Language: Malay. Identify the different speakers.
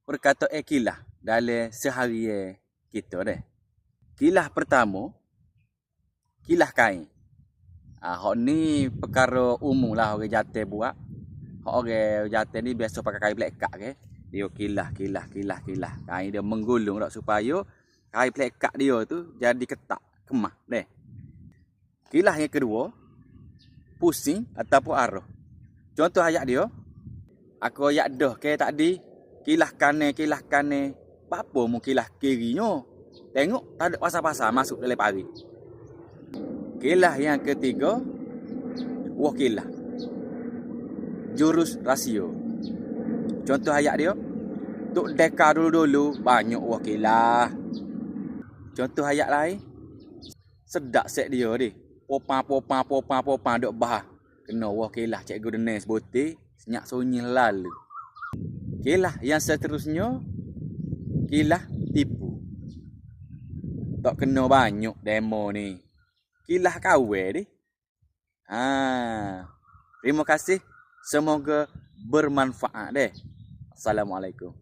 Speaker 1: perkataan kilah dalam seharian kita deh. Kilah pertama, kilah kain. Hak ni perkara umum lah orang jantan buat. Hak orang jantan ni biasa pakai kain pelekak ke. Dia kilah. Kain dia menggulung tak supaya kain pelekak dia tu jadi ketak, kemah deh. Kilah yang kedua, pusing ataupun arah. Contoh ayat dia, aku ayat dah ke tadi, kilah kanan. Apa mu kilah kirinya? Tengok tak ada pasal-pasal masuk dalam parit. Kilah yang ketiga, wakilah. Jurus rasio. Contoh ayat dia, tuk deka dulu banyak wakilah. Contoh ayat lain, sedak set dia ni. Popang dok bah. Kena wakilah cikgu Denis bote senyak sunyi lalu. Kilah yang seterusnya, kilah tipu. Tak kena banyak demo ni. Kilah kawe ni. Terima kasih. Semoga bermanfaat deh. Assalamualaikum.